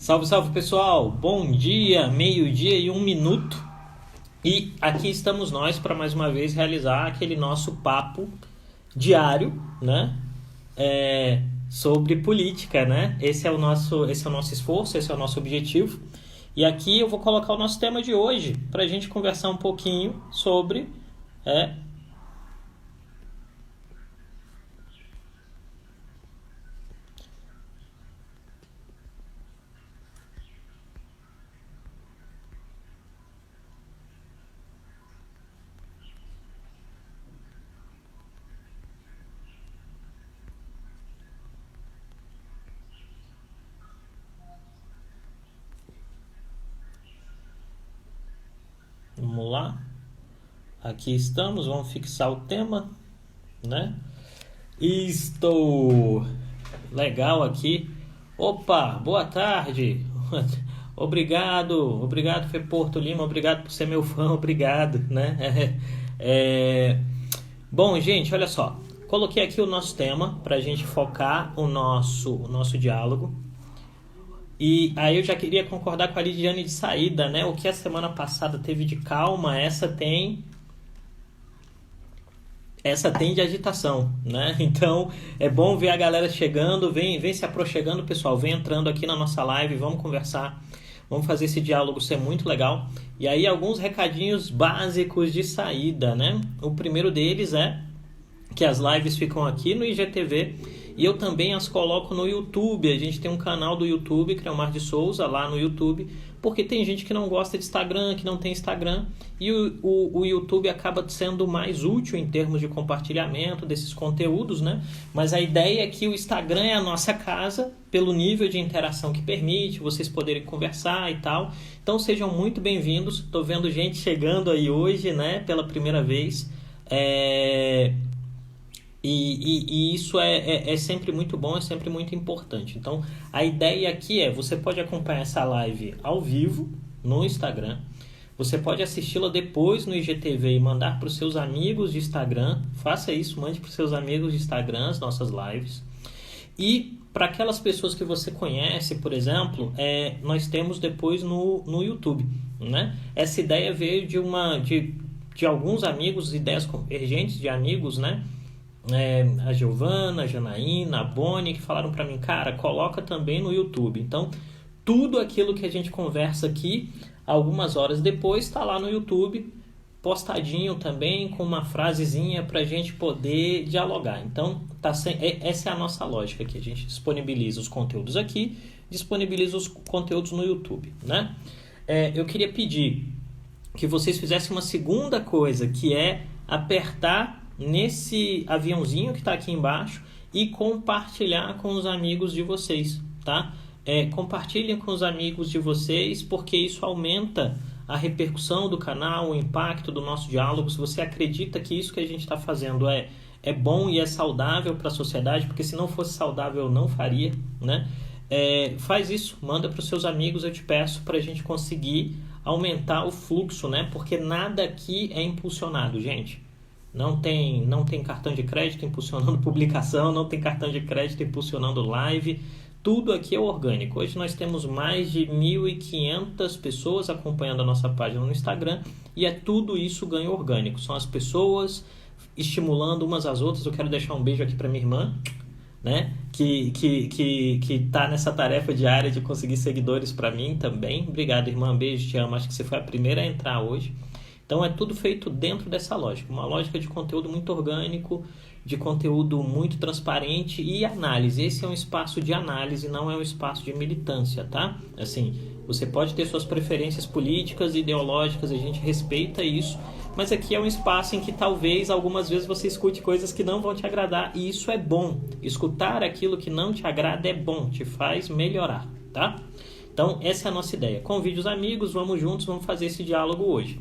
Salve, salve pessoal! Bom dia, meio-dia e 1 minuto. E aqui estamos nós para mais uma vez realizar aquele nosso papo diário, né? Sobre política, né? Esse é o nosso esforço, esse é o nosso objetivo. E aqui eu vou colocar o nosso tema de hoje para a gente conversar um pouquinho sobre é, vamos lá. Aqui estamos, vamos fixar o tema, né? Estou legal aqui. Opa, boa tarde. Obrigado, Fê Porto Lima, obrigado por ser meu fã, obrigado, né? É, Bom, gente, olha só. Coloquei aqui o nosso tema para a gente focar o nosso diálogo. E aí eu já queria concordar com a Lidiane de saída, né? O que a semana passada teve de calma, essa tem de agitação, né? Então é bom ver a galera chegando, vem se aproximando, pessoal, vem entrando aqui na nossa live, vamos conversar, vamos fazer esse diálogo ser muito legal. E aí alguns recadinhos básicos de saída, né? O primeiro deles é que as lives ficam aqui no IGTV e eu também as coloco no YouTube. A gente tem um canal do YouTube, Creomar de Souza, lá no YouTube, porque tem gente que não gosta de Instagram, que não tem Instagram, e o YouTube acaba sendo mais útil em termos de compartilhamento desses conteúdos, né? Mas a ideia é que o Instagram é a nossa casa, pelo nível de interação que permite, vocês poderem conversar e tal. Então sejam muito bem-vindos. Estou vendo gente chegando aí hoje, né, pela primeira vez. E isso é sempre muito bom, é sempre muito importante. Então, a ideia aqui você pode acompanhar essa live ao vivo no Instagram, você pode assisti-la depois no IGTV e mandar para os seus amigos de Instagram, faça isso, mande para os seus amigos de Instagram as nossas lives. E para aquelas pessoas que você conhece, por exemplo, nós temos depois no YouTube, né? Essa ideia veio de alguns amigos, ideias convergentes de amigos, né? A Giovana, a Janaína, a Bonnie, que falaram para mim, cara, coloca também no YouTube. Então, tudo aquilo que a gente conversa aqui, algumas horas depois, está lá no YouTube, postadinho também, com uma frasezinha para a gente poder dialogar. Então, essa é a nossa lógica aqui. A gente disponibiliza os conteúdos aqui, disponibiliza os conteúdos no YouTube, né? Eu queria pedir que vocês fizessem uma segunda coisa, que é apertar nesse aviãozinho que está aqui embaixo e compartilhar com os amigos de vocês, tá? Compartilhem com os amigos de vocês, porque isso aumenta a repercussão do canal, o impacto do nosso diálogo. Se você acredita que isso que a gente está fazendo é bom e é saudável para a sociedade, porque se não fosse saudável eu não faria, né? Faz isso, manda para os seus amigos, eu te peço, para a gente conseguir aumentar o fluxo, né? Porque nada aqui é impulsionado, gente. Não tem cartão de crédito impulsionando publicação, não tem cartão de crédito impulsionando live, tudo aqui é orgânico. Hoje nós temos mais de 1.500 pessoas acompanhando a nossa página no Instagram e tudo isso ganho orgânico. São as pessoas estimulando umas às outras. Eu quero deixar um beijo aqui para minha irmã, né? Que tá nessa tarefa diária de conseguir seguidores para mim também. Obrigado, irmã, beijo, te amo. Acho que você foi a primeira a entrar hoje. Então é tudo feito dentro dessa lógica, uma lógica de conteúdo muito orgânico, de conteúdo muito transparente e análise. Esse é um espaço de análise, não é um espaço de militância, tá? Assim, você pode ter suas preferências políticas, ideológicas, a gente respeita isso, mas aqui é um espaço em que talvez algumas vezes você escute coisas que não vão te agradar e isso é bom. Escutar aquilo que não te agrada é bom, te faz melhorar, tá? Então essa é a nossa ideia. Convide os amigos, vamos juntos, vamos fazer esse diálogo hoje.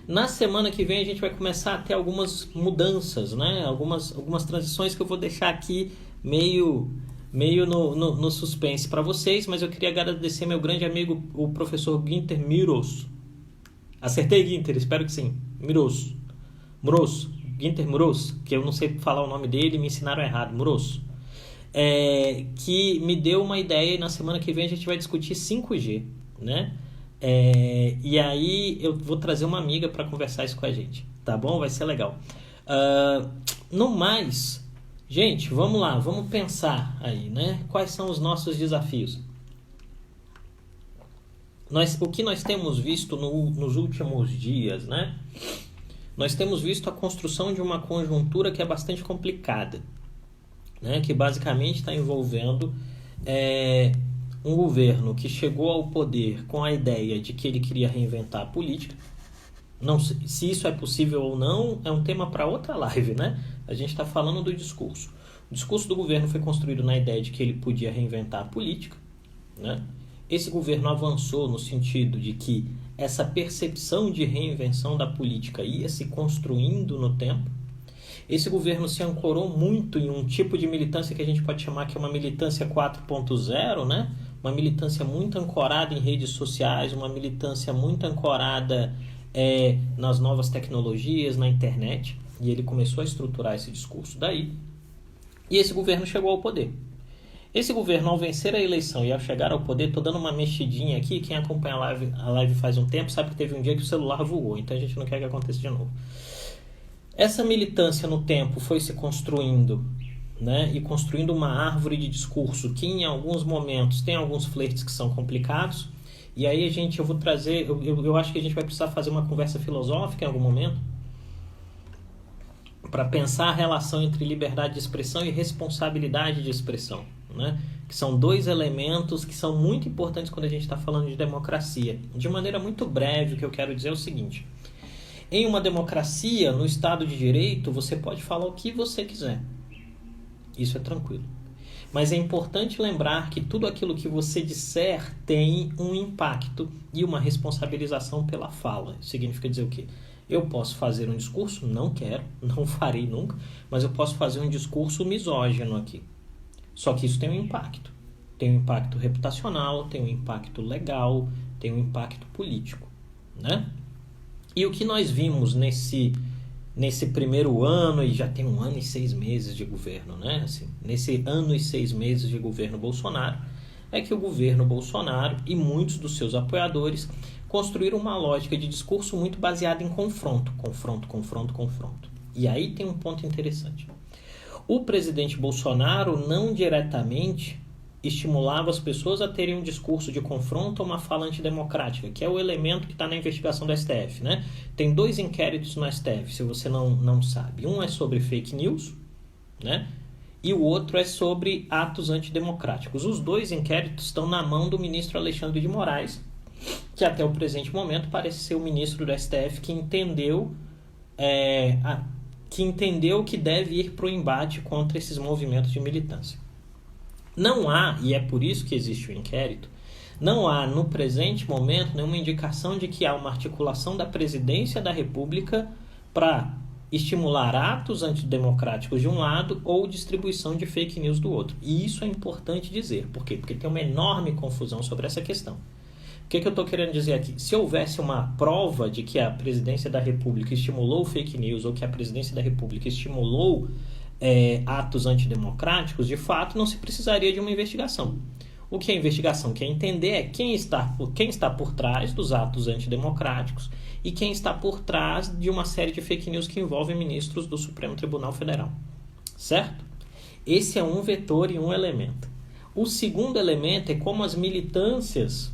Na semana que vem a gente vai começar a ter algumas mudanças, né? Algumas transições que eu vou deixar aqui meio no suspense para vocês, mas eu queria agradecer meu grande amigo, o professor Guinter Miros. Acertei, Guinter? Espero que sim. Muros, Guinter Muros, que eu não sei falar o nome dele, me ensinaram errado, Muros. que me deu uma ideia e na semana que vem a gente vai discutir 5G, né? E aí eu vou trazer uma amiga para conversar isso com a gente, tá bom? Vai ser legal. No mais, gente, vamos lá, vamos pensar aí, né? Quais são os nossos desafios? O que nós temos visto nos últimos dias, né? Nós temos visto a construção de uma conjuntura que é bastante complicada, né? Que basicamente está envolvendo um governo que chegou ao poder com a ideia de que ele queria reinventar a política. Não, se isso é possível ou não é um tema para outra live, né? A gente está falando do discurso. O discurso do governo foi construído na ideia de que ele podia reinventar a política, né? Esse governo avançou no sentido de que essa percepção de reinvenção da política ia se construindo no tempo. Esse governo se ancorou muito em um tipo de militância que a gente pode chamar que é uma militância 4.0, né? Uma militância muito ancorada em redes sociais, uma militância muito ancorada nas novas tecnologias, na internet. E ele começou a estruturar esse discurso daí. E esse governo chegou ao poder. Esse governo, ao vencer a eleição e ao chegar ao poder, estou dando uma mexidinha aqui, quem acompanha a live faz um tempo sabe que teve um dia que o celular voou, então a gente não quer que aconteça de novo. Essa militância no tempo foi se construindo, né, e construindo uma árvore de discurso que em alguns momentos tem alguns flertes que são complicados, e aí eu vou trazer, eu acho que a gente vai precisar fazer uma conversa filosófica em algum momento, para pensar a relação entre liberdade de expressão e responsabilidade de expressão, né? Que são dois elementos que são muito importantes quando a gente está falando de democracia. De maneira muito breve, o que eu quero dizer é o seguinte: em uma democracia, no Estado de Direito, você pode falar o que você quiser. Isso é tranquilo. Mas é importante lembrar que tudo aquilo que você disser tem um impacto e uma responsabilização pela fala. Isso significa dizer o quê? Eu posso fazer um discurso, não quero, não farei nunca, mas eu posso fazer um discurso misógino aqui. Só que isso tem um impacto. Tem um impacto reputacional, tem um impacto legal, tem um impacto político, né? E o que nós vimos nesse primeiro ano, e já tem 1 ano e 6 meses de governo, né? Assim, nesse ano e 6 meses de governo Bolsonaro, é que o governo Bolsonaro e muitos dos seus apoiadores construíram uma lógica de discurso muito baseada em confronto. E aí tem um ponto interessante. O presidente Bolsonaro não diretamente estimulava as pessoas a terem um discurso de confronto ou uma fala antidemocrática, que é o elemento que está na investigação do STF, né? Tem 2 inquéritos no STF, se você não sabe. Um é sobre fake news, né? E o outro é sobre atos antidemocráticos. Os 2 inquéritos estão na mão do ministro Alexandre de Moraes, que até o presente momento parece ser o ministro do STF que entendeu que deve ir para o embate contra esses movimentos de militância. Não há, e é por isso que existe o inquérito, não há no presente momento nenhuma indicação de que há uma articulação da presidência da República para estimular atos antidemocráticos de um lado ou distribuição de fake news do outro. E isso é importante dizer. Por quê? Porque tem uma enorme confusão sobre essa questão. O que eu estou querendo dizer aqui? Se houvesse uma prova de que a presidência da República estimulou fake news ou que a presidência da República estimulou atos antidemocráticos, de fato não se precisaria de uma investigação. O que a investigação quer entender é quem está por trás dos atos antidemocráticos e quem está por trás de uma série de fake news que envolvem ministros do Supremo Tribunal Federal. Certo? Esse é um vetor e um elemento. O segundo elemento é como as militâncias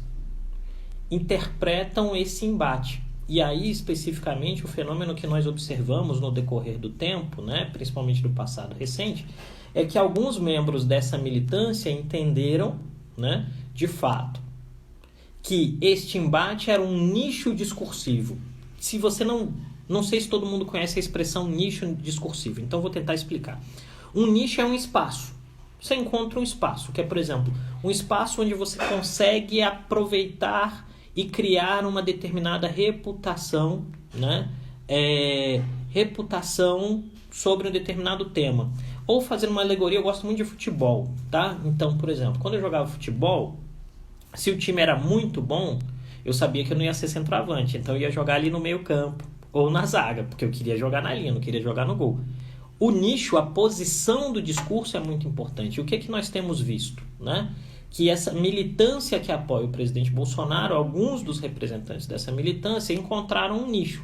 interpretam esse embate. E aí, especificamente, o fenômeno que nós observamos no decorrer do tempo, né, principalmente do passado recente, é que alguns membros dessa militância entenderam, né, de fato, que este embate era um nicho discursivo. Se você não sei se todo mundo conhece a expressão nicho discursivo, então vou tentar explicar. Um nicho é um espaço. Você encontra um espaço, que é, por exemplo, um espaço onde você consegue aproveitar e criar uma determinada reputação, né? Reputação sobre um determinado tema. Ou fazer uma alegoria, eu gosto muito de futebol, tá? Então, por exemplo, quando eu jogava futebol, se o time era muito bom, eu sabia que eu não ia ser centroavante, então eu ia jogar ali no meio campo ou na zaga, porque eu queria jogar na linha, não queria jogar no gol. o nicho, a posição do discurso é muito importante. O que é que nós temos visto, né? Que essa militância que apoia o presidente Bolsonaro, alguns dos representantes dessa militância encontraram um nicho.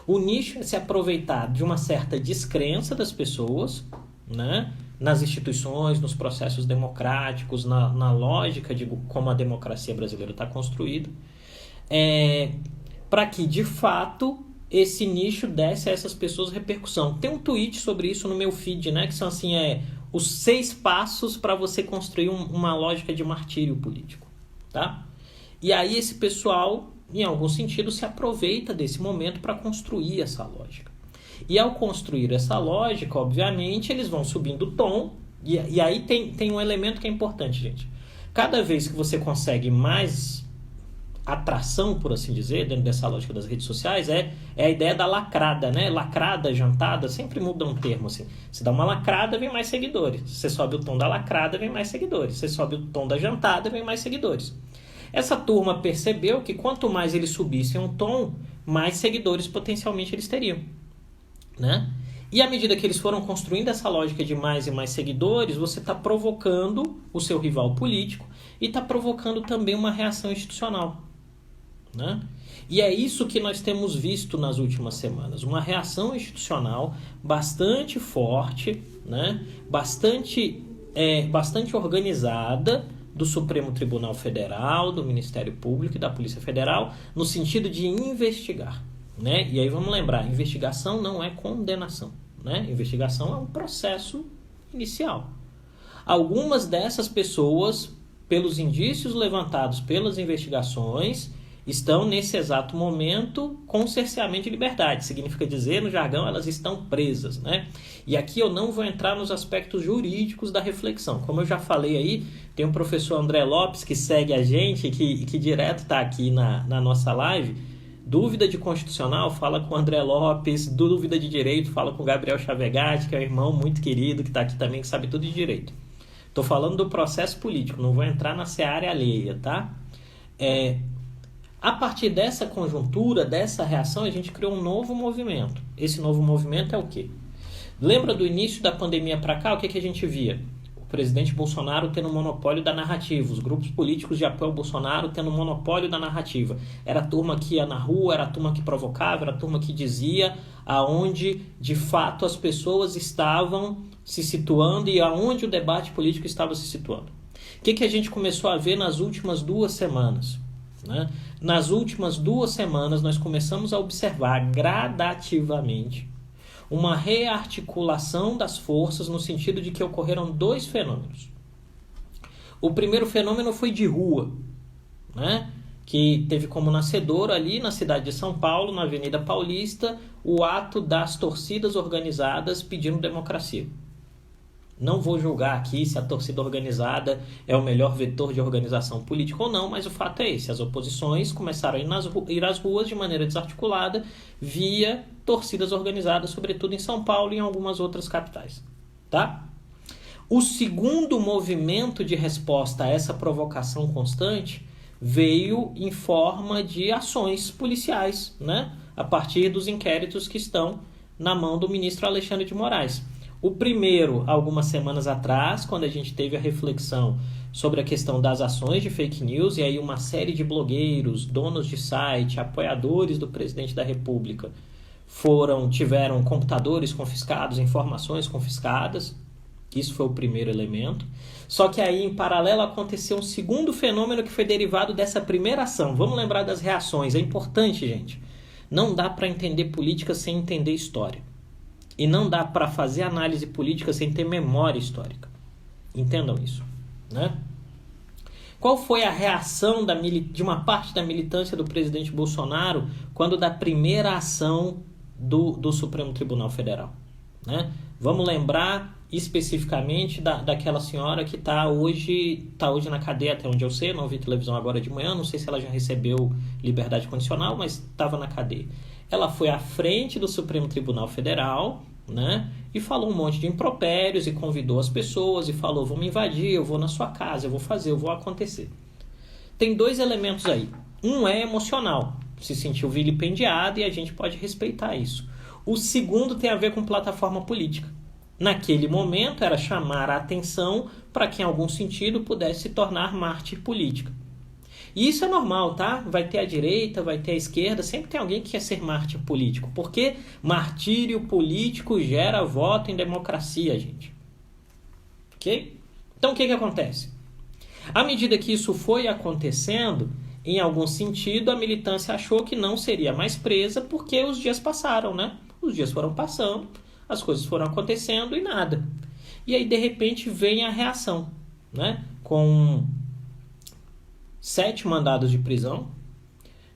O nicho é se aproveitar de uma certa descrença das pessoas, né? Nas instituições, nos processos democráticos, na lógica de como a democracia brasileira está construída, para que, de fato, esse nicho desse a essas pessoas repercussão. Tem um tweet sobre isso no meu feed, né? Que são assim, os 6 passos para você construir uma lógica de martírio político, tá? E aí esse pessoal, em algum sentido, se aproveita desse momento para construir essa lógica. E ao construir essa lógica, obviamente, eles vão subindo o tom, e aí tem um elemento que é importante, gente. Cada vez que você consegue mais atração, por assim dizer, dentro dessa lógica das redes sociais, é a ideia da lacrada, né? Lacrada, jantada, sempre muda um termo assim. Você dá uma lacrada, vem mais seguidores. Você sobe o tom da lacrada, vem mais seguidores. Você sobe o tom da jantada, vem mais seguidores. Essa turma percebeu que quanto mais eles subissem um tom, mais seguidores potencialmente eles teriam, né? E à medida que eles foram construindo essa lógica de mais e mais seguidores, você está provocando o seu rival político e está provocando também uma reação institucional, né? E é isso que nós temos visto nas últimas semanas, uma reação institucional bastante forte, né? Bastante organizada do Supremo Tribunal Federal, do Ministério Público e da Polícia Federal, no sentido de investigar, né? E aí vamos lembrar, investigação não é condenação, né? Investigação é um processo inicial. Algumas dessas pessoas, pelos indícios levantados pelas investigações, estão nesse exato momento com cerceamento de liberdade. Significa dizer, no jargão, elas estão presas, né? E aqui eu não vou entrar nos aspectos jurídicos da reflexão. Como eu já falei aí, tem um professor André Lopes que segue a gente, que direto está aqui na nossa live. Dúvida de constitucional, fala com o André Lopes. Dúvida de direito, fala com o Gabriel Chavegatti, que é um irmão muito querido, que está aqui também, que sabe tudo de direito. Estou falando do processo político, não vou entrar na seara alheia, tá? A partir dessa conjuntura, dessa reação, a gente criou um novo movimento. Esse novo movimento é o quê? Lembra do início da pandemia para cá? O que a gente via? O presidente Bolsonaro tendo o monopólio da narrativa, os grupos políticos de apoio ao Bolsonaro tendo o monopólio da narrativa. Era a turma que ia na rua, era a turma que provocava, era a turma que dizia aonde, de fato, as pessoas estavam se situando e aonde o debate político estava se situando. O que a gente começou a ver nas últimas 2 semanas? Né? Nas últimas 2 semanas, nós começamos a observar gradativamente uma rearticulação das forças no sentido de que ocorreram 2 fenômenos. O primeiro fenômeno foi de rua, né? Que teve como nascedor ali na cidade de São Paulo, na Avenida Paulista, o ato das torcidas organizadas pedindo democracia. Não vou julgar aqui se a torcida organizada é o melhor vetor de organização política ou não, mas o fato é esse. As oposições começaram a ir às ruas de maneira desarticulada via torcidas organizadas, sobretudo em São Paulo e em algumas outras capitais. Tá? O segundo movimento de resposta a essa provocação constante veio em forma de ações policiais, né? A partir dos inquéritos que estão na mão do ministro Alexandre de Moraes. O primeiro, algumas semanas atrás, quando a gente teve a reflexão sobre a questão das ações de fake news, e aí uma série de blogueiros, donos de site, apoiadores do presidente da República tiveram computadores confiscados, informações confiscadas. Isso foi o primeiro elemento. Só que aí, em paralelo, aconteceu um segundo fenômeno que foi derivado dessa primeira ação. Vamos lembrar das reações. É importante, gente. Não dá para entender política sem entender história. E não dá para fazer análise política sem ter memória histórica. Entendam isso, né? Qual foi a reação de uma parte da militância do presidente Bolsonaro quando da primeira ação do Supremo Tribunal Federal, né? Vamos lembrar especificamente daquela senhora que está hoje na cadeia, até onde eu sei, não vi televisão agora de manhã, não sei se ela já recebeu liberdade condicional, mas estava na cadeia. Ela foi à frente do Supremo Tribunal Federal, né, e falou um monte de impropérios e convidou as pessoas e falou, vou me invadir, eu vou na sua casa, eu vou fazer, eu vou acontecer. Tem 2 elementos aí. Um é emocional, se sentiu vilipendiado e a gente pode respeitar isso. O segundo tem a ver com plataforma política. Naquele momento era chamar a atenção para que em algum sentido pudesse se tornar mártir política. E isso é normal, tá? Vai ter a direita, vai ter a esquerda, sempre tem alguém que quer ser mártir político. Porque martírio político gera voto em democracia, gente. Ok? Então o que acontece? À medida que isso foi acontecendo, em algum sentido, a militância achou que não seria mais presa porque os dias passaram, né? Os dias foram passando, as coisas foram acontecendo e nada. E aí, de repente, vem a reação, né? Com 7 mandados de prisão,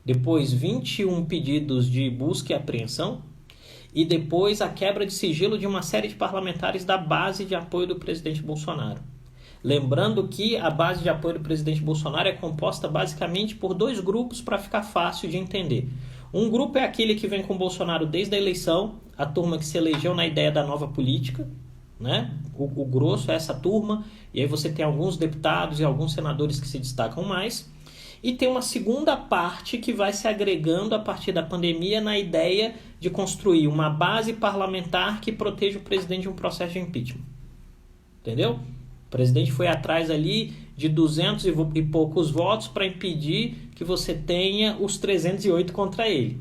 depois 21 pedidos de busca e apreensão, e depois a quebra de sigilo de uma série de parlamentares da base de apoio do presidente Bolsonaro. Lembrando que a base de apoio do presidente Bolsonaro é composta basicamente por 2 grupos para ficar fácil de entender. Um grupo é aquele que vem com o Bolsonaro desde a eleição, a turma que se elegeu na ideia da nova política, né? O grosso é essa turma, e aí você tem alguns deputados e alguns senadores que se destacam mais. E tem uma segunda parte que vai se agregando a partir da pandemia na ideia de construir uma base parlamentar que proteja o presidente de um processo de impeachment. Entendeu? O presidente foi atrás ali de 200 e poucos votos para impedir que você tenha os 308 contra ele.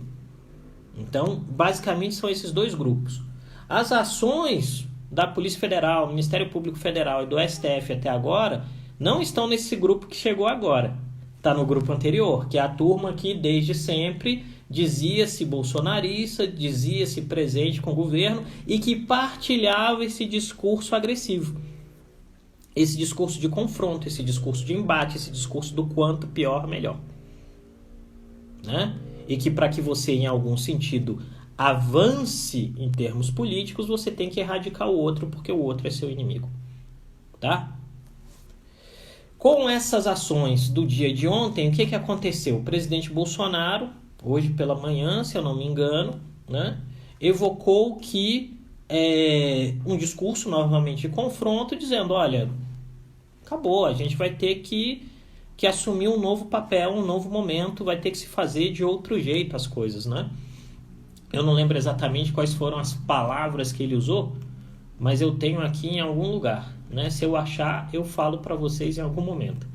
Então, basicamente são esses 2 grupos. As ações da Polícia Federal, Ministério Público Federal e do STF até agora não estão nesse grupo que chegou agora. Está no grupo anterior, que é a turma que desde sempre dizia-se bolsonarista, dizia-se presente com o governo e que partilhava esse discurso agressivo. Esse discurso de confronto, esse discurso de embate, esse discurso do quanto pior, melhor. Né? E que para que você, em algum sentido, avance em termos políticos, você tem que erradicar o outro, porque o outro é seu inimigo. Tá? Com essas ações do dia de ontem, o que aconteceu? O presidente Bolsonaro, hoje pela manhã, se eu não me engano, né, evocou que um discurso novamente de confronto, dizendo, olha, acabou, a gente vai ter que assumir um novo papel, um novo momento, vai ter que se fazer de outro jeito as coisas, né? Eu não lembro exatamente quais foram as palavras que ele usou, mas eu tenho aqui em algum lugar, né? Se eu achar, eu falo para vocês em algum momento.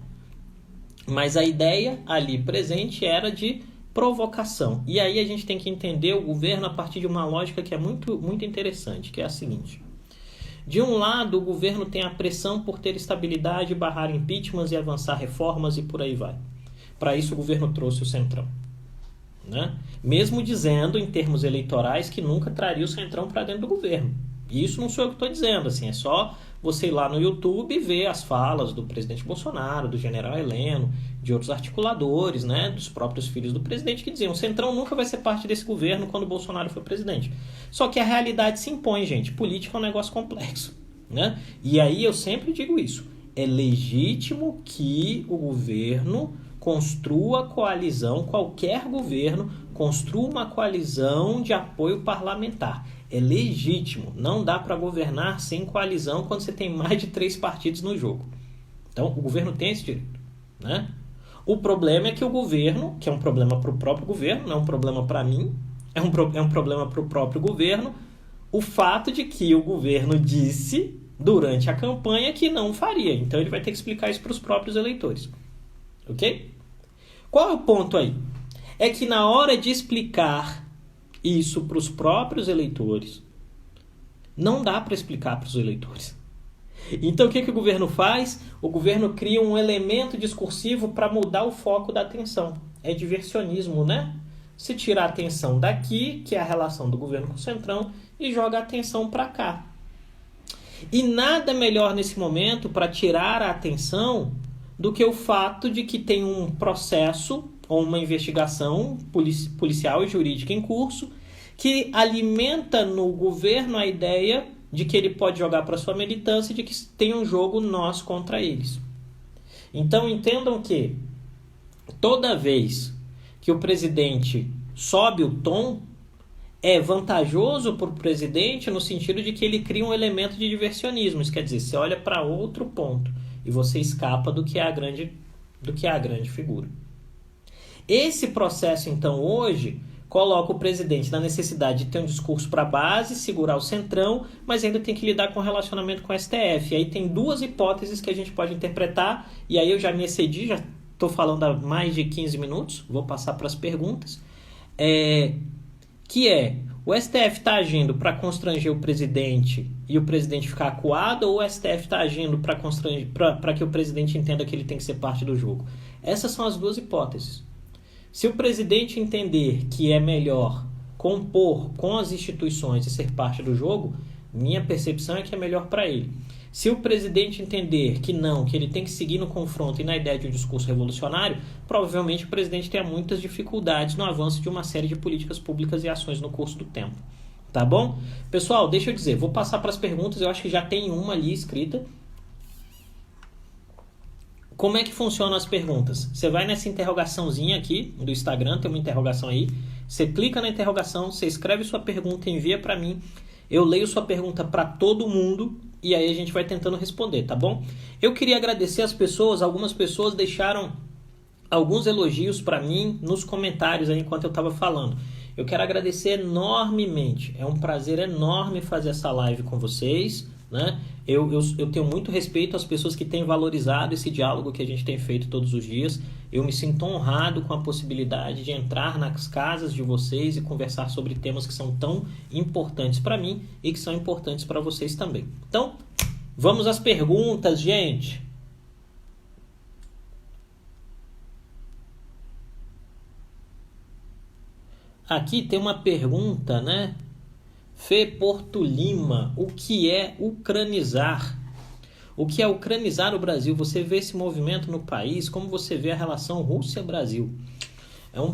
Mas a ideia ali presente era de provocação. E aí a gente tem que entender o governo a partir de uma lógica que é muito, muito interessante, que é a seguinte. De um lado, o governo tem a pressão por ter estabilidade, barrar impeachments e avançar reformas e por aí vai. Para isso, o governo trouxe o Centrão. Né? Mesmo dizendo, em termos eleitorais, que nunca traria o Centrão para dentro do governo. E isso não sou eu que estou dizendo, assim, é só você ir lá no YouTube e ver as falas do presidente Bolsonaro, do general Heleno, de outros articuladores, né, dos próprios filhos do presidente, que diziam: o Centrão nunca vai ser parte desse governo quando o Bolsonaro for presidente. Só que a realidade se impõe, gente. Política é um negócio complexo, né? E aí eu sempre digo isso. É legítimo que o governo construa coalizão, qualquer governo construa uma coalizão de apoio parlamentar. É legítimo. Não dá para governar sem coalizão quando você tem mais de 3 partidos no jogo. Então, o governo tem esse direito, né? O problema é que o governo, que é um problema para o próprio governo, não é um problema para mim, é um problema para o próprio governo, o fato de que o governo disse durante a campanha que não faria. Então, ele vai ter que explicar isso para os próprios eleitores. Ok? Qual é o ponto aí? É que na hora de explicar isso para os próprios eleitores, não dá para explicar para os eleitores. Então o que o governo faz? O governo cria um elemento discursivo para mudar o foco da atenção. É diversionismo, né? Se tira a atenção daqui, que é a relação do governo com o Centrão, e joga a atenção para cá. E nada melhor nesse momento para tirar a atenção do que o fato de que tem um processo ou uma investigação policial e jurídica em curso que alimenta no governo a ideia de que ele pode jogar para sua militância de que tem um jogo nós contra eles. Então entendam que toda vez que o presidente sobe o tom, é vantajoso para o presidente no sentido de que ele cria um elemento de diversionismo. Isso quer dizer, você olha para outro ponto e você escapa do que é a grande figura. Esse processo, então, hoje, coloca o presidente na necessidade de ter um discurso para a base, segurar o centrão, mas ainda tem que lidar com o relacionamento com o STF. E aí tem duas hipóteses que a gente pode interpretar, e aí eu já me excedi, já estou falando há mais de 15 minutos, vou passar para as perguntas, o STF está agindo para constranger o presidente e o presidente ficar acuado, ou o STF está agindo para que o presidente entenda que ele tem que ser parte do jogo? Essas são as duas hipóteses. Se o presidente entender que é melhor compor com as instituições e ser parte do jogo, minha percepção é que é melhor para ele. Se o presidente entender que não, que ele tem que seguir no confronto e na ideia de um discurso revolucionário, provavelmente o presidente tenha muitas dificuldades no avanço de uma série de políticas públicas e ações no curso do tempo. Tá bom? Pessoal, deixa eu dizer, vou passar para as perguntas, eu acho que já tem uma ali escrita. Como é que funcionam as perguntas? Você vai nessa interrogaçãozinha aqui do Instagram, tem uma interrogação aí, você clica na interrogação, você escreve sua pergunta, envia para mim, eu leio sua pergunta para todo mundo e aí a gente vai tentando responder, tá bom? Eu queria agradecer as pessoas, algumas pessoas deixaram alguns elogios para mim nos comentários aí enquanto eu estava falando. Eu quero agradecer enormemente, é um prazer enorme fazer essa live com vocês, né? Eu tenho muito respeito às pessoas que têm valorizado esse diálogo que a gente tem feito todos os dias. Eu me sinto honrado com a possibilidade de entrar nas casas de vocês e conversar sobre temas que são tão importantes para mim e que são importantes para vocês também. Então, vamos às perguntas, gente. Aqui tem uma pergunta, né? Fê Porto Lima, o que é ucranizar? O que é ucranizar o Brasil? Você vê esse movimento no país? Como você vê a relação Rússia-Brasil? O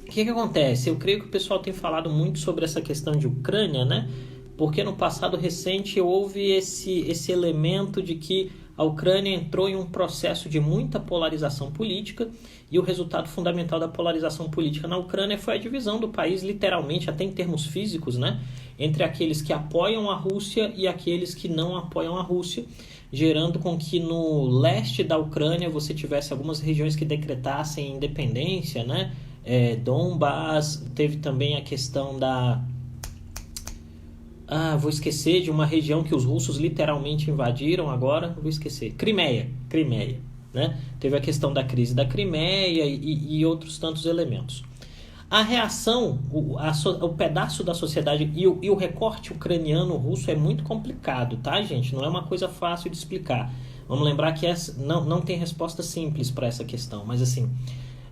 que acontece? Eu creio que o pessoal tem falado muito sobre essa questão de Ucrânia, né? Porque no passado recente houve esse elemento de que a Ucrânia entrou em um processo de muita polarização política e o resultado fundamental da polarização política na Ucrânia foi a divisão do país, literalmente, até em termos físicos, né? Entre aqueles que apoiam a Rússia e aqueles que não apoiam a Rússia, gerando com que no leste da Ucrânia você tivesse algumas regiões que decretassem independência, né? Donbas, teve também a questão vou esquecer de uma região que os russos literalmente invadiram agora, vou esquecer, Crimeia, né? Teve a questão da crise da Crimeia e outros tantos elementos. A reação, o pedaço da sociedade e o recorte ucraniano-russo é muito complicado, tá, gente? Não é uma coisa fácil de explicar. Vamos lembrar que não tem resposta simples para essa questão, mas assim,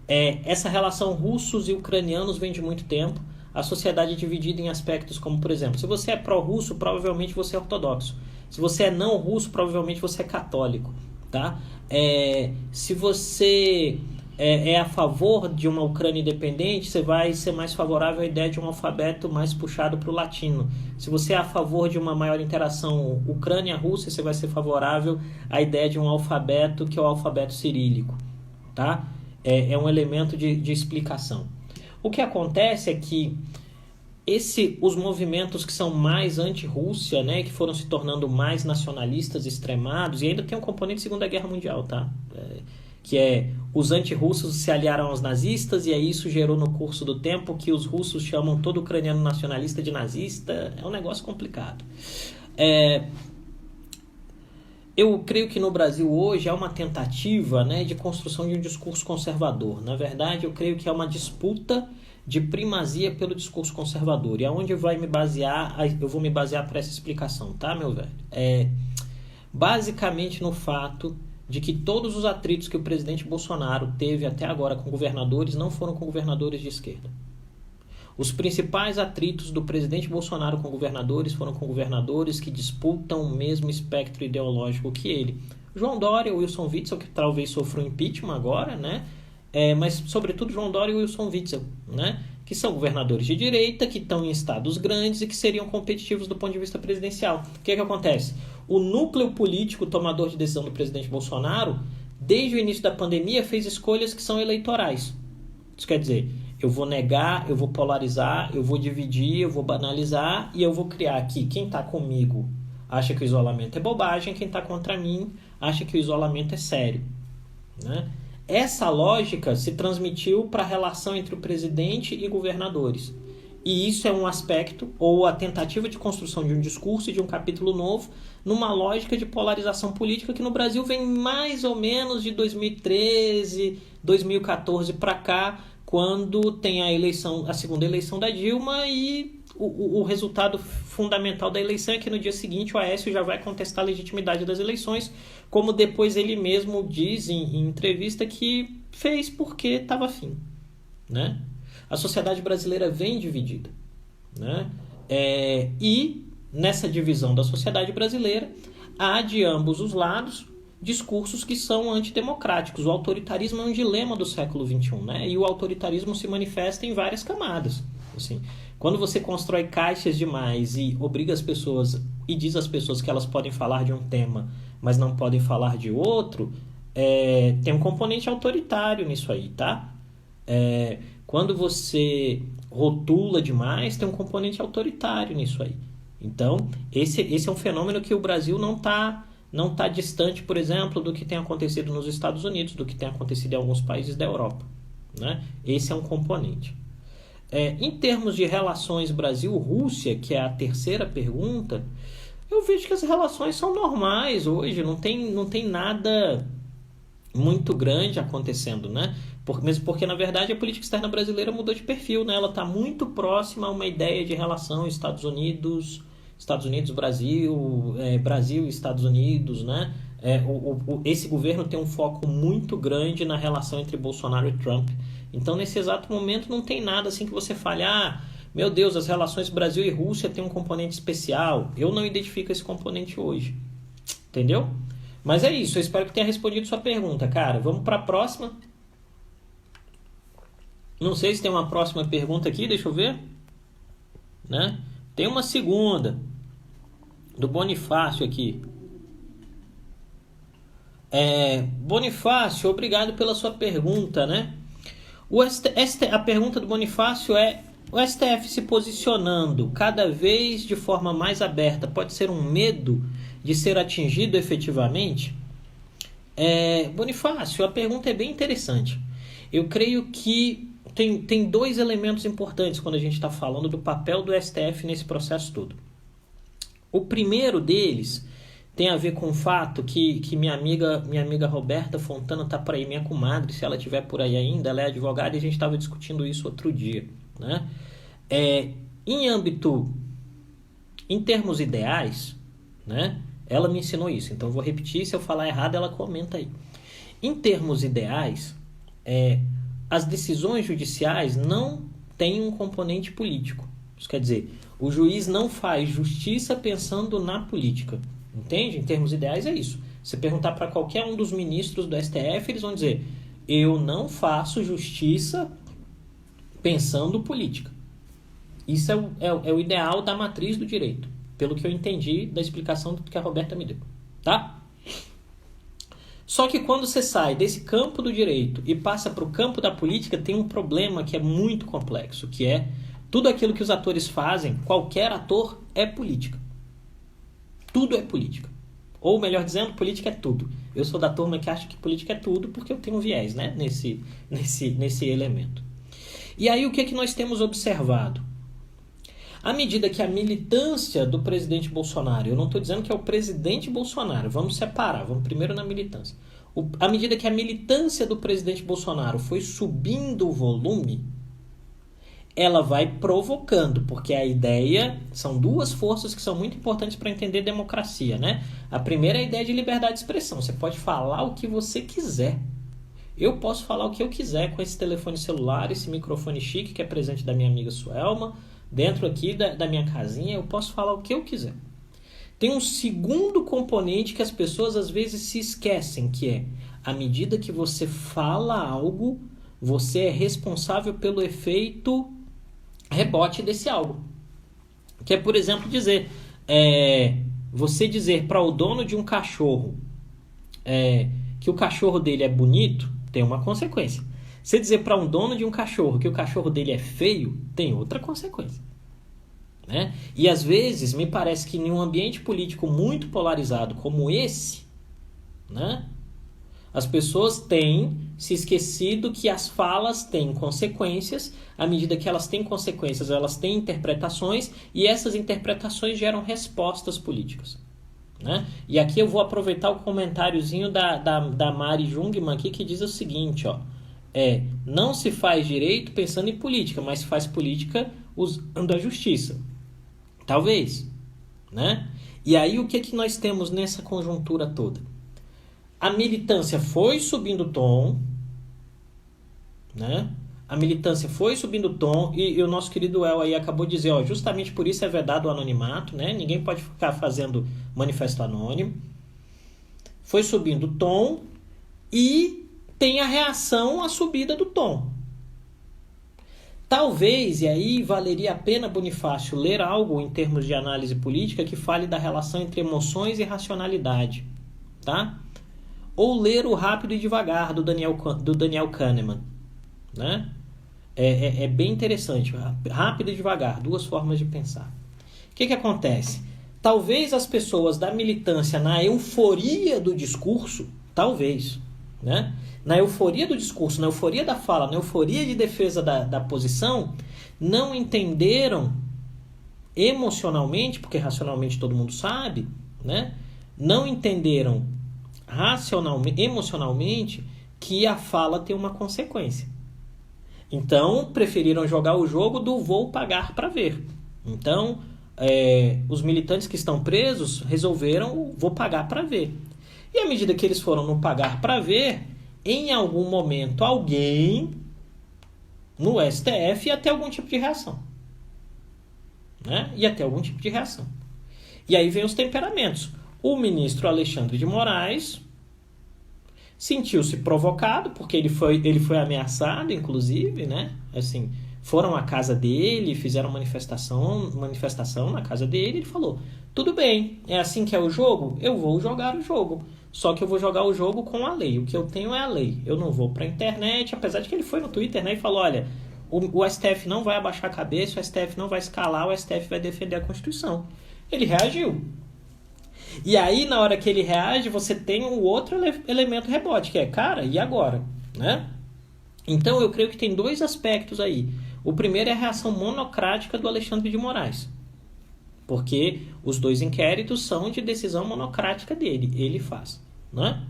essa relação russos e ucranianos vem de muito tempo. A sociedade é dividida em aspectos como, por exemplo, se você é pró-russo, provavelmente você é ortodoxo. Se você é não russo, provavelmente você é católico, tá? Se você é a favor de uma Ucrânia independente, você vai ser mais favorável à ideia de um alfabeto mais puxado para o latino. Se você é a favor de uma maior interação Ucrânia-Rússia, você vai ser favorável à ideia de um alfabeto que é o alfabeto cirílico, tá? É um elemento de explicação. O que acontece é que os movimentos que são mais anti-Rússia, né, que foram se tornando mais nacionalistas extremados, e ainda tem um componente de Segunda Guerra Mundial, tá? Que os anti-russos se aliaram aos nazistas, e aí isso gerou no curso do tempo que os russos chamam todo ucraniano nacionalista de nazista. É um negócio complicado. Eu creio que no Brasil hoje há uma tentativa, né, de construção de um discurso conservador. Na verdade, eu creio que é uma disputa de primazia pelo discurso conservador. E aonde eu vou me basear para essa explicação, tá, meu velho? Basicamente no fato de que todos os atritos que o presidente Bolsonaro teve até agora com governadores não foram com governadores de esquerda. Os principais atritos do presidente Bolsonaro com governadores foram com governadores que disputam o mesmo espectro ideológico que ele. João Dória, Wilson Witzel, que talvez sofra um impeachment agora, né? Mas, sobretudo, João Dória e Wilson Witzel, né? Que são governadores de direita, que estão em estados grandes e que seriam competitivos do ponto de vista presidencial. O que acontece? O núcleo político tomador de decisão do presidente Bolsonaro, desde o início da pandemia, fez escolhas que são eleitorais. Isso quer dizer, eu vou negar, eu vou polarizar, eu vou dividir, eu vou banalizar e eu vou criar aqui. Quem está comigo acha que o isolamento é bobagem, quem está contra mim acha que o isolamento é sério, né? essa lógica se transmitiu para a relação entre o presidente e governadores. E isso é um aspecto, ou a tentativa de construção de um discurso e de um capítulo novo, numa lógica de polarização política que no Brasil vem mais ou menos de 2013, 2014 para cá, quando tem a segunda eleição da Dilma, e o resultado fundamental da eleição é que no dia seguinte o Aécio já vai contestar a legitimidade das eleições, como depois ele mesmo diz em entrevista que fez porque estava afim, né? A sociedade brasileira vem dividida, né? E nessa divisão da sociedade brasileira há de ambos os lados discursos que são antidemocráticos. O autoritarismo é um dilema do século XXI, né? E o autoritarismo se manifesta em várias camadas. Assim, quando você constrói caixas demais e obriga as pessoas e diz às pessoas que elas podem falar de um tema, mas não podem falar de outro, tem um componente autoritário nisso aí, tá? Quando você rotula demais, tem um componente autoritário nisso aí. Então, esse é um fenômeno que o Brasil não tá distante, por exemplo, do que tem acontecido nos Estados Unidos, do que tem acontecido em alguns países da Europa, né? Esse é um componente. Em termos de relações Brasil-Rússia, que é a terceira pergunta, eu vejo que as relações são normais hoje, não tem nada muito grande acontecendo, né? Mesmo porque, na verdade, a política externa brasileira mudou de perfil, né? Ela está muito próxima a uma ideia de relação Estados Unidos-Brasil, Brasil e Estados Unidos, né? Esse governo tem um foco muito grande na relação entre Bolsonaro e Trump. Então, nesse exato momento, não tem nada assim que você fale, meu Deus, as relações Brasil e Rússia têm um componente especial. Eu não identifico esse componente hoje. Entendeu? Mas é isso, eu espero que tenha respondido sua pergunta, cara. Vamos para a próxima. Não sei se tem uma próxima pergunta aqui, deixa eu ver. Né? Tem uma segunda, do Bonifácio aqui. Bonifácio, obrigado pela sua pergunta, né? A pergunta do Bonifácio é: o STF se posicionando cada vez de forma mais aberta pode ser um medo de ser atingido efetivamente? Bonifácio, a pergunta é bem interessante. Eu creio que tem dois elementos importantes quando a gente está falando do papel do STF nesse processo todo. O primeiro deles tem a ver com o fato que minha amiga Roberta Fontana está por aí, minha comadre, se ela estiver por aí ainda, ela é advogada e a gente estava discutindo isso outro dia, né? Em termos ideais, né? Ela me ensinou isso, então eu vou repetir, se eu falar errado ela comenta aí. Em termos ideais, as decisões judiciais não têm um componente político. Isso quer dizer, o juiz não faz justiça pensando na política. Entende? Em termos ideais é isso. Se perguntar para qualquer um dos ministros do STF, eles vão dizer: eu não faço justiça pensando política. Isso é o ideal da matriz do direito, pelo que eu entendi da explicação que a Roberta me deu. Tá? Só que quando você sai desse campo do direito e passa para o campo da política, tem um problema que é muito complexo, que é tudo aquilo que os atores fazem, qualquer ator é política. Tudo é política. Ou melhor dizendo, política é tudo. Eu sou da turma que acha que política é tudo porque eu tenho um viés, né? nesse elemento. E aí o que é que nós temos observado? À medida que a militância do presidente Bolsonaro, eu não estou dizendo que é o presidente Bolsonaro, vamos separar, vamos primeiro na militância. À medida que a militância do presidente Bolsonaro foi subindo o volume, ela vai provocando, porque a ideia, são duas forças que são muito importantes para entender democracia, né? A primeira é a ideia de liberdade de expressão, você pode falar o que você quiser. Eu posso falar o que eu quiser com esse telefone celular, esse microfone chique que é presente da minha amiga Suelma, dentro aqui da minha casinha, eu posso falar o que eu quiser. Tem um segundo componente que as pessoas às vezes se esquecem, que é, à medida que você fala algo, você é responsável pelo efeito rebote desse algo. Que é, por exemplo, você dizer para o dono de um cachorro que o cachorro dele é bonito, tem uma consequência. Você dizer para um dono de um cachorro que o cachorro dele é feio, tem outra consequência. Né? E às vezes, me parece que em um ambiente político muito polarizado como esse, né, As pessoas têm se esquecido que as falas têm consequências, à medida que elas têm consequências, elas têm interpretações, e essas interpretações geram respostas políticas. Né? E aqui eu vou aproveitar o comentáriozinho da Mari Jungmann aqui, que diz o seguinte, ó, não se faz direito pensando em política, mas se faz política usando a justiça. Talvez. Né? E aí o que nós temos nessa conjuntura toda? A militância foi subindo o tom, né? A militância foi subindo o tom e o nosso querido El aí acabou de dizer, ó, justamente por isso é vedado o anonimato, né? Ninguém pode ficar fazendo manifesto anônimo. Foi subindo o tom e tem a reação à subida do tom. Talvez, e aí valeria a pena, Bonifácio, ler algo em termos de análise política que fale da relação entre emoções e racionalidade, tá? Ou ler o Rápido e Devagar, do Daniel Kahneman, né? É bem interessante. Rápido e devagar, duas formas de pensar. O que acontece? Talvez as pessoas da militância, na euforia do discurso, talvez, né? Na euforia do discurso, na euforia da fala, na euforia de defesa da posição, não entenderam emocionalmente, porque racionalmente todo mundo sabe, né? Não entenderam emocionalmente que a fala tem uma consequência. Então, preferiram jogar o jogo do vou pagar para ver. Então, os militantes que estão presos resolveram vou pagar para ver. E à medida que eles foram no pagar para ver, em algum momento alguém no STF ia ter algum tipo de reação. Né? Ia ter algum tipo de reação. E aí vem os temperamentos. O ministro Alexandre de Moraes sentiu-se provocado, porque ele foi ameaçado, inclusive, né? Assim, foram à casa dele, fizeram manifestação na casa dele, ele falou, tudo bem, é assim que é o jogo? Eu vou jogar o jogo. Só que eu vou jogar o jogo com a lei. O que eu tenho é a lei. Eu não vou pra internet, apesar de que ele foi no Twitter, né, e falou, olha, o STF não vai abaixar a cabeça, o STF não vai escalar, o STF vai defender a Constituição. Ele reagiu. E aí, na hora que ele reage, você tem um outro elemento rebote, que é, cara, e agora? Né? Então, eu creio que tem dois aspectos aí. O primeiro é a reação monocrática do Alexandre de Moraes. Porque os dois inquéritos são de decisão monocrática dele. Ele faz. Né?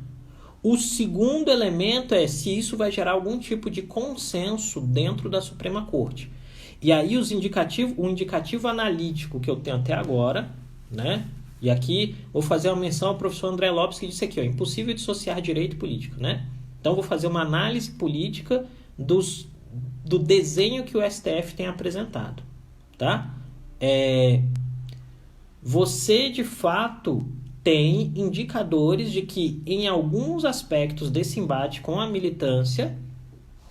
O segundo elemento é se isso vai gerar algum tipo de consenso dentro da Suprema Corte. E aí, o indicativo analítico que eu tenho até agora, né? E aqui vou fazer uma menção ao professor André Lopes, que disse aqui, ó, impossível dissociar direito e política, né? Então vou fazer uma análise política do desenho que o STF tem apresentado, tá? Você, de fato, tem indicadores de que em alguns aspectos desse embate com a militância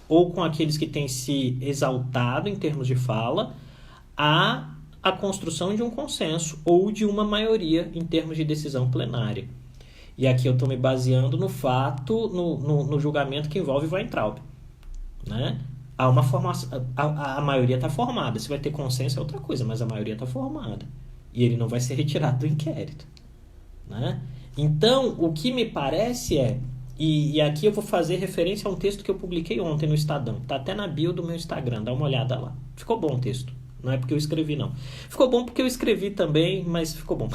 ou com aqueles que têm se exaltado em termos de fala, há a construção de um consenso ou de uma maioria em termos de decisão plenária. E aqui eu estou me baseando no fato, no julgamento que envolve Weintraub. Né? Há uma formação, a maioria está formada. Se vai ter consenso é outra coisa, mas a maioria está formada. E ele não vai ser retirado do inquérito. Né? Então, o que me parece e aqui eu vou fazer referência a um texto que eu publiquei ontem no Estadão. Está até na bio do meu Instagram, dá uma olhada lá. Ficou bom o texto. Não é porque eu escrevi, não. Ficou bom porque eu escrevi também, mas ficou bom.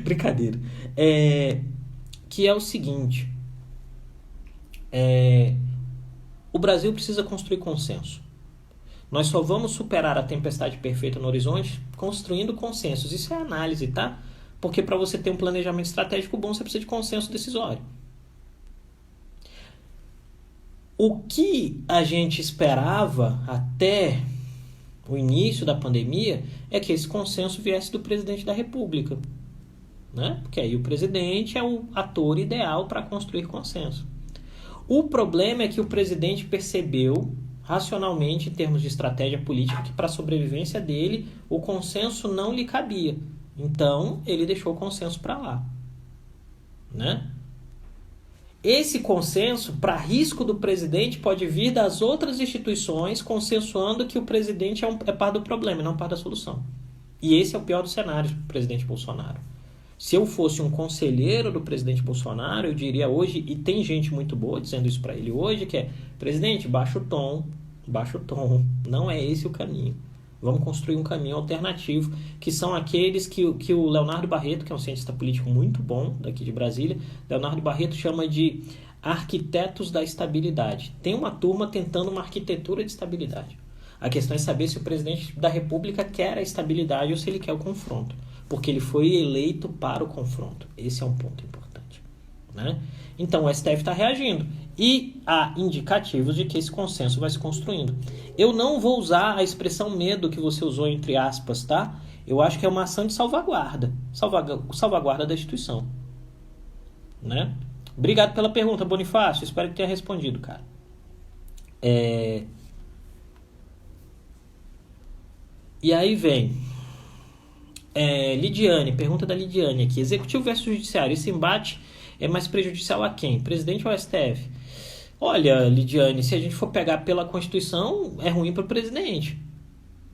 Brincadeira. Que é o seguinte. O Brasil precisa construir consenso. Nós só vamos superar a tempestade perfeita no horizonte construindo consensos. Isso é análise, tá? Porque para você ter um planejamento estratégico bom, você precisa de consenso decisório. O que a gente esperava até o início da pandemia é que esse consenso viesse do presidente da República, né? Porque aí o presidente é o ator ideal para construir consenso. O problema é que o presidente percebeu racionalmente, em termos de estratégia política, que para a sobrevivência dele o consenso não lhe cabia. Então ele deixou o consenso para lá, né? Esse consenso, para risco do presidente, pode vir das outras instituições consensuando que o presidente é parte do problema e não parte da solução. E esse é o pior dos cenários para o presidente Bolsonaro. Se eu fosse um conselheiro do presidente Bolsonaro, eu diria hoje, e tem gente muito boa dizendo isso para ele hoje, que é: presidente, baixa o tom, não é esse o caminho. Vamos construir um caminho alternativo, que são aqueles que o Leonardo Barreto, que é um cientista político muito bom daqui de Brasília, Leonardo Barreto chama de arquitetos da estabilidade. Tem uma turma tentando uma arquitetura de estabilidade. A questão é saber se o presidente da República quer a estabilidade ou se ele quer o confronto, porque ele foi eleito para o confronto. Esse é um ponto importante, né? Então o STF está reagindo e há indicativos de que esse consenso vai se construindo. Eu não vou usar a expressão medo que você usou entre aspas, tá? Eu acho que é uma ação de salvaguarda da instituição, né? Obrigado pela pergunta, Bonifácio. Espero que tenha respondido, cara. E aí vem Lidiane, pergunta da Lidiane aqui. Executivo versus judiciário, esse embate é mais prejudicial a quem? Presidente ou STF? Olha, Lidiane, se a gente for pegar pela Constituição, é ruim para o presidente.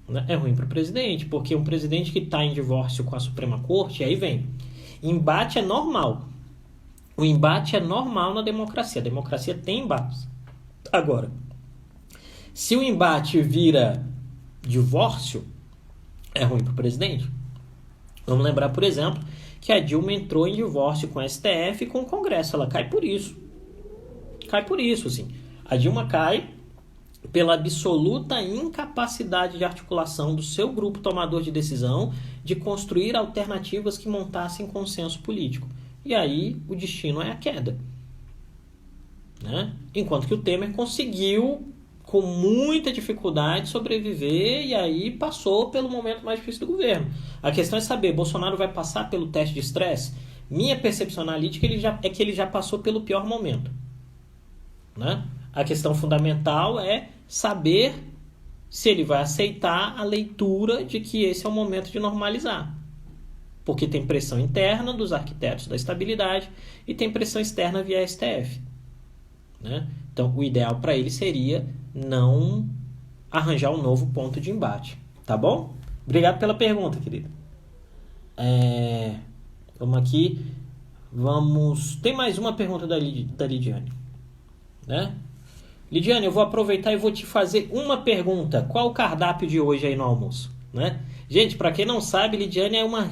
Né? É ruim para o presidente, porque um presidente que está em divórcio com a Suprema Corte, aí vem. Embate é normal. O embate é normal na democracia. A democracia tem embates. Agora, se o embate vira divórcio, é ruim para o presidente. Vamos lembrar, por exemplo, que a Dilma entrou em divórcio com o STF e com o Congresso. Ela cai por isso. Cai por isso, assim. A Dilma cai pela absoluta incapacidade de articulação do seu grupo tomador de decisão de construir alternativas que montassem consenso político. E aí o destino é a queda, né? Enquanto que o Temer conseguiu, com muita dificuldade, sobreviver e aí passou pelo momento mais difícil do governo. A questão é saber, Bolsonaro vai passar pelo teste de estresse? Minha percepção analítica é que ele já passou pelo pior momento, né? A questão fundamental é saber se ele vai aceitar a leitura de que esse é o momento de normalizar. Porque tem pressão interna dos arquitetos da estabilidade e tem pressão externa via STF, né? Então, o ideal para ele seria não arranjar um novo ponto de embate. Tá bom? Obrigado pela pergunta, querido. Vamos aqui. Tem mais uma pergunta da Lidiane, né? Lidiane, eu vou aproveitar e vou te fazer uma pergunta. Qual o cardápio de hoje aí no almoço, né? Gente, para quem não sabe, Lidiane é uma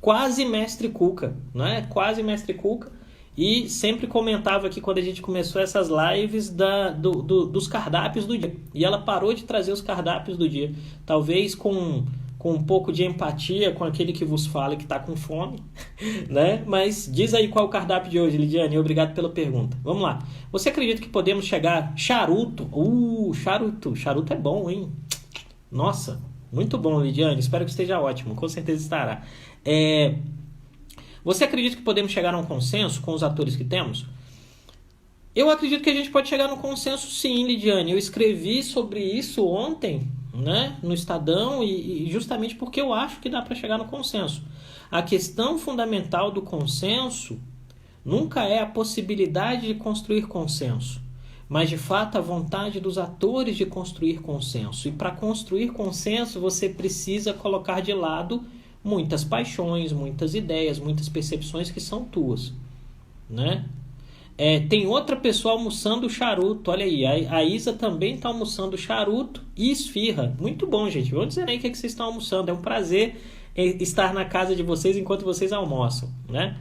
quase mestre cuca, né? Quase mestre cuca. E sempre comentava aqui quando a gente começou essas lives dos cardápios do dia. E ela parou de trazer os cardápios do dia. Talvez com um pouco de empatia com aquele que vos fala e que está com fome, né? Mas diz aí qual é o cardápio de hoje, Lidiane. Obrigado pela pergunta. Vamos lá. Você acredita que podemos chegar... Charuto. Charuto. Charuto é bom, hein? Nossa, muito bom, Lidiane. Espero que esteja ótimo. Com certeza estará. Você acredita que podemos chegar a um consenso com os atores que temos? Eu acredito que a gente pode chegar a um consenso sim, Lidiane. Eu escrevi sobre isso ontem, né, no Estadão, e justamente porque eu acho que dá para chegar no consenso. A questão fundamental do consenso nunca é a possibilidade de construir consenso, mas de fato a vontade dos atores de construir consenso. E para construir consenso você precisa colocar de lado muitas paixões, muitas ideias, muitas percepções que são tuas, né? Tem outra pessoa almoçando charuto, olha aí, a Isa também está almoçando charuto e esfirra. Muito bom, gente. Vamos dizer aí o que vocês estão almoçando. É um prazer estar na casa de vocês enquanto vocês almoçam, né?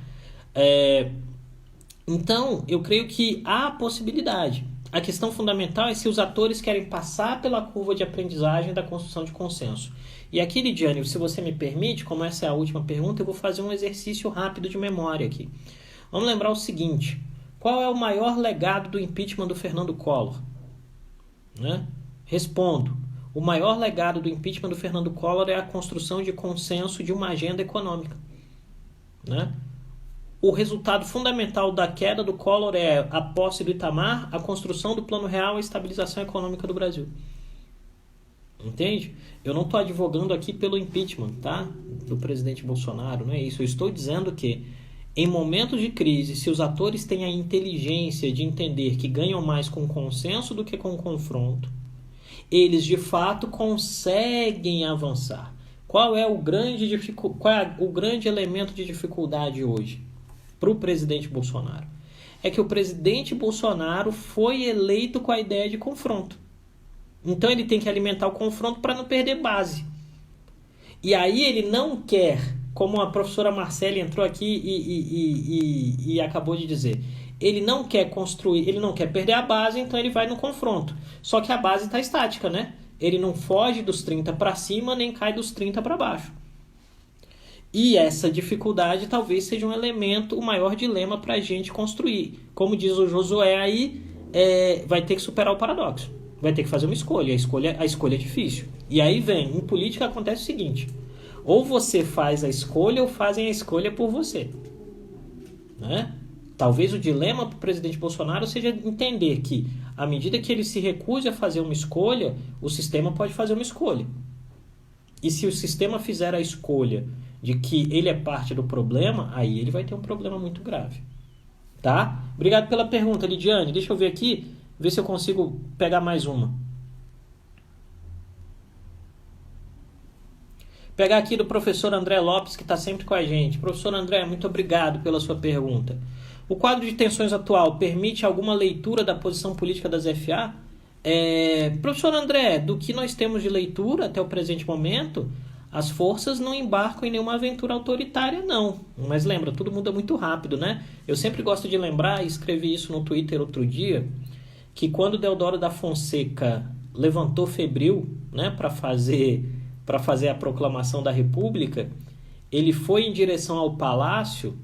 Então, eu creio que há possibilidade. A questão fundamental é se os atores querem passar pela curva de aprendizagem da construção de consenso. E aqui, Lidiane, se você me permite, como essa é a última pergunta, eu vou fazer um exercício rápido de memória aqui. Vamos lembrar o seguinte: qual é o maior legado do impeachment do Fernando Collor? Né? Respondo. O maior legado do impeachment do Fernando Collor é a construção de consenso de uma agenda econômica. Né? O resultado fundamental da queda do Collor é a posse do Itamar, a construção do Plano Real e a estabilização econômica do Brasil. Entende? Eu não estou advogando aqui pelo impeachment, tá? Do presidente Bolsonaro, não é isso. Eu estou dizendo que em momentos de crise, se os atores têm a inteligência de entender que ganham mais com consenso do que com confronto, eles de fato conseguem avançar. Qual é o grande elemento de dificuldade hoje para o presidente Bolsonaro? É que o presidente Bolsonaro foi eleito com a ideia de confronto. Então ele tem que alimentar o confronto para não perder base. E aí ele não quer, como a professora Marcele entrou aqui e acabou de dizer, ele não quer construir, ele não quer perder a base, então ele vai no confronto. Só que a base está estática, né? Ele não foge dos 30 para cima, nem cai dos 30 para baixo. E essa dificuldade talvez seja um elemento, o maior dilema para a gente construir. Como diz o Josué aí, vai ter que superar o paradoxo. Vai ter que fazer uma escolha. A escolha é difícil. E aí vem, em política acontece o seguinte, ou você faz a escolha ou fazem a escolha por você. Né? Talvez o dilema para o presidente Bolsonaro seja entender que, à medida que ele se recuse a fazer uma escolha, o sistema pode fazer uma escolha. E se o sistema fizer a escolha de que ele é parte do problema, aí ele vai ter um problema muito grave. Tá? Obrigado pela pergunta, Lidiane. Deixa eu ver aqui, ver se eu consigo pegar mais uma. Pegar aqui do professor André Lopes, que está sempre com a gente. Professor André, muito obrigado pela sua pergunta. O quadro de tensões atual permite alguma leitura da posição política das FA? Professor André, do que nós temos de leitura até o presente momento, as forças não embarcam em nenhuma aventura autoritária, não. Mas lembra, tudo muda muito rápido, né? Eu sempre gosto de lembrar, e escrevi isso no Twitter outro dia, que quando Deodoro da Fonseca levantou febril, né, para fazer a proclamação da República, ele foi em direção ao palácio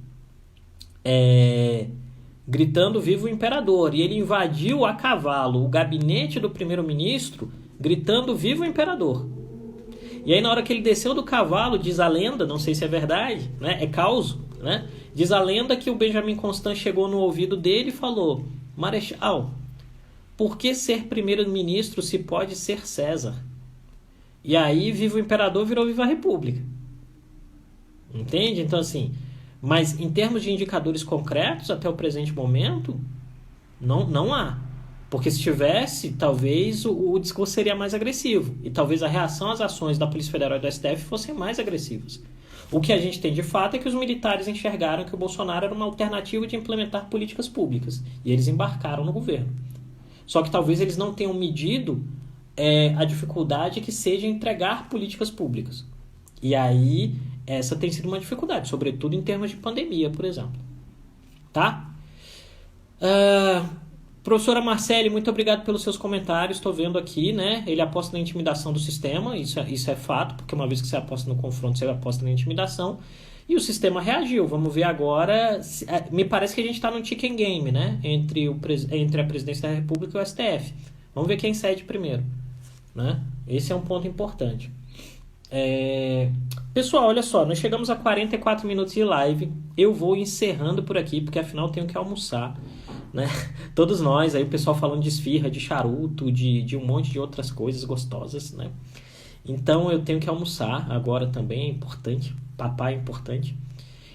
gritando "Viva o Imperador", e ele invadiu a cavalo o gabinete do primeiro-ministro gritando "Viva o Imperador". E aí na hora que ele desceu do cavalo, diz a lenda, não sei se é verdade, né, é caos, né, diz a lenda que o Benjamin Constant chegou no ouvido dele e falou: "Marechal, por que ser primeiro-ministro se pode ser César?" E aí "Viva o Imperador" virou "Viva a República". Entende? Então assim, mas em termos de indicadores concretos, até o presente momento, não há. Porque se tivesse, talvez o discurso seria mais agressivo. E talvez a reação às ações da Polícia Federal e do STF fossem mais agressivas. O que a gente tem de fato é que os militares enxergaram que o Bolsonaro era uma alternativa de implementar políticas públicas. E eles embarcaram no governo. Só que talvez eles não tenham medido a dificuldade que seja entregar políticas públicas. E aí, essa tem sido uma dificuldade, sobretudo em termos de pandemia, por exemplo. Tá? Professora Marcele, muito obrigado pelos seus comentários. Estou vendo aqui, né? Ele aposta na intimidação do sistema, isso é fato, porque uma vez que você aposta no confronto, você aposta na intimidação. E o sistema reagiu. Vamos ver agora. Me parece que a gente está num chicken game, né? Entre a presidência da República e o STF. Vamos ver quem cede primeiro. Né? Esse é um ponto importante. Pessoal, olha só, nós chegamos a 44 minutos de live. Eu vou encerrando por aqui, porque afinal eu tenho que almoçar, né? Todos nós, aí o pessoal falando de esfirra, de charuto, de um monte de outras coisas gostosas, né? Então eu tenho que almoçar agora também, é importante. Papai é importante.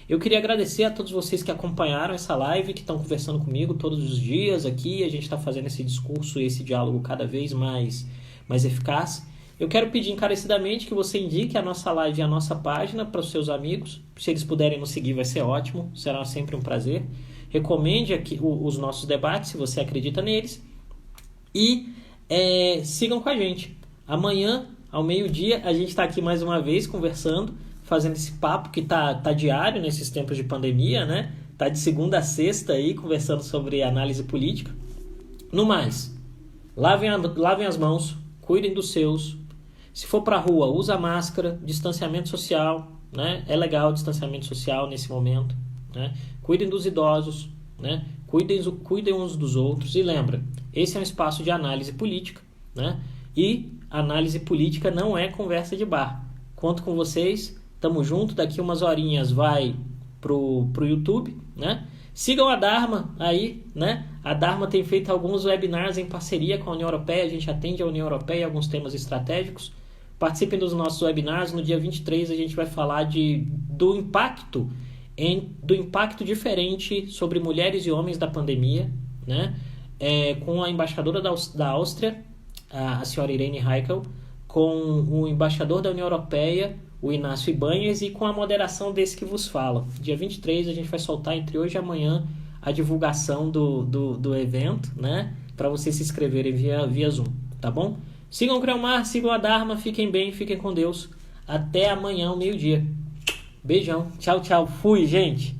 Eu queria agradecer a todos vocês que acompanharam essa live, que estão conversando comigo todos os dias aqui. A gente está fazendo esse discurso, esse diálogo cada vez mais eficaz. Eu quero pedir encarecidamente que você indique a nossa live e a nossa página para os seus amigos. Se eles puderem nos seguir, vai ser ótimo. Será sempre um prazer. Recomende aqui os nossos debates, se você acredita neles. E sigam com a gente. Amanhã, ao meio-dia, a gente está aqui mais uma vez conversando, fazendo esse papo que tá diário nesses tempos de pandemia, né? Tá de segunda a sexta aí, conversando sobre análise política. No mais, lavem as mãos, cuidem dos seus. Se for pra rua, usa máscara, distanciamento social, né? É legal o distanciamento social nesse momento, né? Cuidem dos idosos, né? Cuidem uns dos outros. E lembra, esse é um espaço de análise política, né? E análise política não é conversa de bar. Conto com vocês. Tamo junto, daqui umas horinhas vai pro YouTube, né? Sigam a Dharma aí, né? A Dharma tem feito alguns webinars em parceria com a União Europeia, a gente atende a União Europeia em alguns temas estratégicos. Participem dos nossos webinars, no dia 23 a gente vai falar do impacto diferente sobre mulheres e homens da pandemia, né? Com a embaixadora da Áustria, a senhora Irene Heikel, com o embaixador da União Europeia, o Inácio Ibanhes e com a moderação desse que vos fala. Dia 23 a gente vai soltar entre hoje e amanhã a divulgação do evento, né? Para vocês se inscreverem via Zoom, tá bom? Sigam o Creomar, sigam a Dharma, fiquem bem, fiquem com Deus. Até amanhã, ao meio-dia. Beijão. Tchau, tchau. Fui, gente.